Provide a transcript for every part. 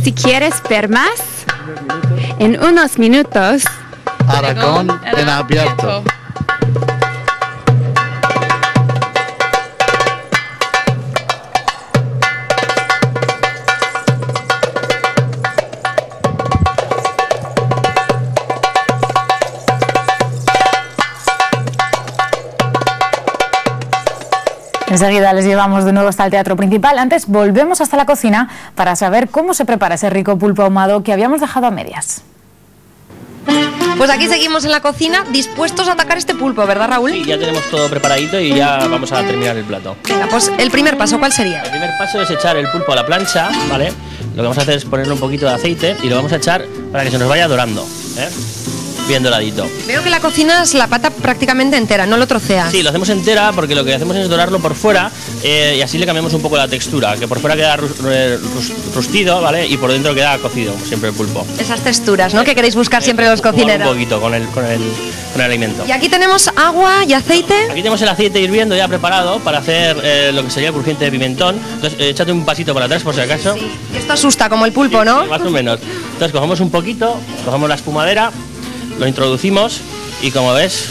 Si quieres ver más, en unos minutos, Aragón en abierto. Enseguida les llevamos de nuevo hasta el teatro principal. Antes volvemos hasta la cocina para saber cómo se prepara ese rico pulpo ahumado que habíamos dejado a medias. Pues aquí seguimos en la cocina dispuestos a atacar este pulpo, ¿verdad, Raúl? Sí, ya tenemos todo preparadito y ya vamos a terminar el plato. Venga, pues el primer paso, ¿cuál sería? El primer paso es echar el pulpo a la plancha, ¿vale? Lo que vamos a hacer es ponerle un poquito de aceite y lo vamos a echar para que se nos vaya dorando, ¿eh? Bien doradito. Veo que la cocinas la pata prácticamente entera, no lo troceas. Sí, lo hacemos entera porque lo que hacemos es dorarlo por fuera y así le cambiamos un poco la textura, que por fuera queda rustido, ¿vale? Y por dentro queda cocido, como siempre el pulpo. Esas texturas, ¿no? Que queréis buscar siempre los cocineros. Un poquito con el alimento. Y aquí tenemos agua y aceite. Aquí tenemos el aceite hirviendo ya preparado para hacer lo que sería el crujiente de pimentón. Entonces, échate un pasito para atrás por si acaso. Sí. Esto asusta como el pulpo, ¿no? Sí, más o menos. Entonces cogemos un poquito, cogemos la espumadera, lo introducimos y como ves...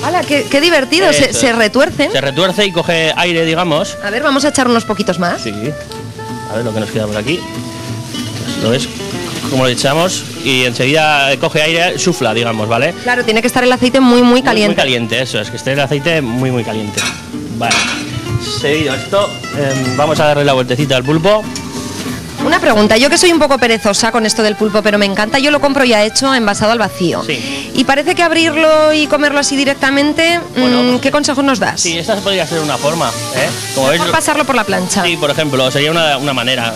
¡Hala, qué divertido! Se retuercen. Se retuerce y coge aire, digamos. A ver, vamos a echar unos poquitos más. Sí. A ver lo que nos queda por aquí. Pues, ¿lo ves? Como lo echamos y enseguida coge aire, sufla, digamos, ¿vale? Claro, tiene que estar el aceite muy caliente. Muy caliente, eso es, que esté el aceite muy caliente. Vale. Seguido esto, vamos a darle la vueltecita al pulpo. Una pregunta, yo que soy un poco perezosa con esto del pulpo, pero me encanta, yo lo compro ya hecho, envasado al vacío. Sí. Y parece que abrirlo y comerlo así directamente, bueno, ¿qué consejos nos das? Sí, esta podría ser una forma, ¿eh? Como veis, pasarlo por la plancha. Sí, por ejemplo, sería una manera.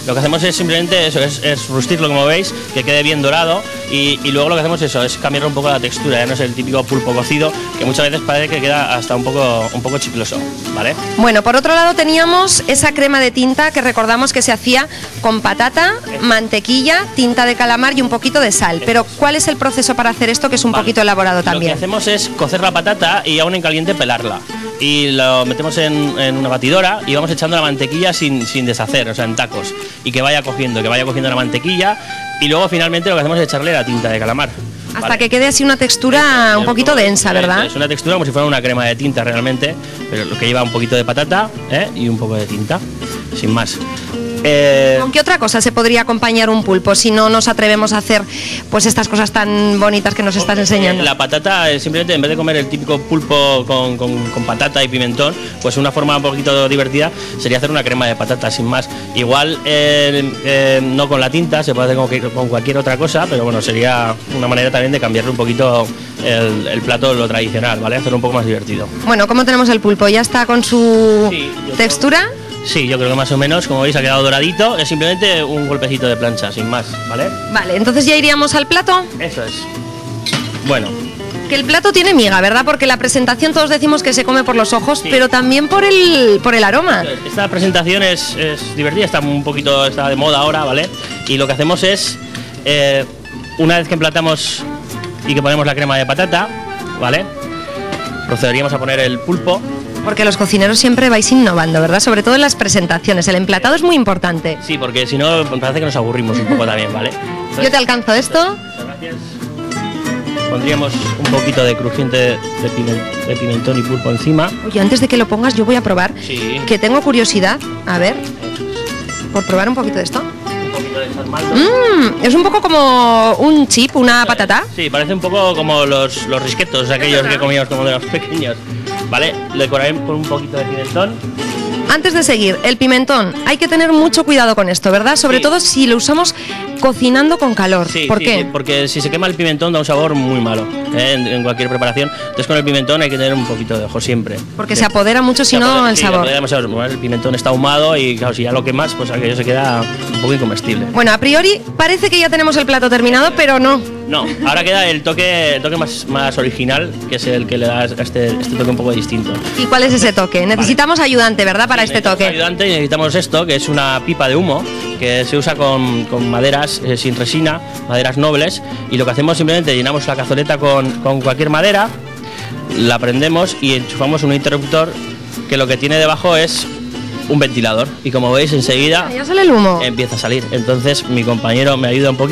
Lo que hacemos es simplemente eso, es rustirlo, como veis, que quede bien dorado y luego lo que hacemos es cambiarle un poco la textura, ya no es el típico pulpo cocido, que muchas veces parece que queda hasta un poco chicloso, ¿vale? Bueno, por otro lado teníamos esa crema de tinta que recordamos que se hacía con patata, mantequilla, tinta de calamar y un poquito de sal. Pero ¿cuál es el proceso para hacer esto, que es un poquito elaborado también? Lo que hacemos es cocer la patata y aún en caliente pelarla. Y lo metemos en una batidora y vamos echando la mantequilla sin deshacer, o sea, en tacos. Y que vaya cogiendo la mantequilla. Y luego finalmente lo que hacemos es echarle la tinta de calamar. Hasta que quede así una textura un poquito densa, ¿verdad? Es una textura como si fuera una crema de tinta realmente, pero lo que lleva un poquito de patata y un poco de tinta, sin más. ¿Con qué otra cosa se podría acompañar un pulpo si no nos atrevemos a hacer pues estas cosas tan bonitas que nos estás enseñando? La patata, simplemente en vez de comer el típico pulpo con patata y pimentón, pues una forma un poquito divertida sería hacer una crema de patata, sin más. Igual no con la tinta, se puede hacer con cualquier otra cosa, pero bueno, sería una manera también de cambiarle un poquito el plato, lo tradicional, ¿vale? Hacerlo un poco más divertido. Bueno, ¿cómo tenemos el pulpo? ¿Ya está con su textura? Sí, yo creo que más o menos, como veis, ha quedado doradito. Es simplemente un golpecito de plancha, sin más, ¿vale? Vale, entonces ya iríamos al plato. Eso es. Bueno. Que el plato tiene miga, ¿verdad? Porque la presentación todos decimos que se come por los ojos, sí, pero también por el aroma. Esta presentación es divertida, está de moda ahora, ¿vale? Y lo que hacemos es, una vez que emplatamos y que ponemos la crema de patata, ¿vale? Procederíamos a poner el pulpo. Porque los cocineros siempre vais innovando, ¿verdad? Sobre todo en las presentaciones. El emplatado es muy importante. Sí, porque si no, parece que nos aburrimos un poco también, ¿vale? Entonces, yo te alcanzo esto. Muchas gracias. Pondríamos un poquito de crujiente de pimentón y pulpo encima. Oye, antes de que lo pongas, yo voy a probar. Sí. Que tengo curiosidad. A ver. Por probar un poquito de esto. Un poquito de salmaldo. Es un poco como un chip, una patata. Sí, parece un poco como los risquetos, aquellos que comíamos como de los pequeños. Vale, le decoraremos con un poquito de pimentón. Antes de seguir, el pimentón, hay que tener mucho cuidado con esto, ¿verdad? Sobre todo si lo usamos cocinando con calor. Sí, ¿Por qué? Sí, porque si se quema el pimentón da un sabor muy malo en cualquier preparación. Entonces con el pimentón hay que tener un poquito de ojo siempre. Porque se apodera mucho si no el sabor. El pimentón está ahumado y claro, si ya lo quemas, pues aquello se queda un poco incomestible. Bueno, a priori parece que ya tenemos el plato terminado, pero no. No, ahora queda el toque más original, que es el que le da este toque un poco distinto. ¿Y cuál es ese toque? Necesitamos ayudante, ¿verdad? Para este toque. Ayudante, y necesitamos esto, que es una pipa de humo, que se usa con maderas sin resina, maderas nobles, y lo que hacemos simplemente llenamos la cazoleta con cualquier madera, la prendemos y enchufamos un interruptor que lo que tiene debajo es un ventilador y como veis enseguida Ya sale el humo. empieza a salir. Entonces mi compañero me ayuda un poquito.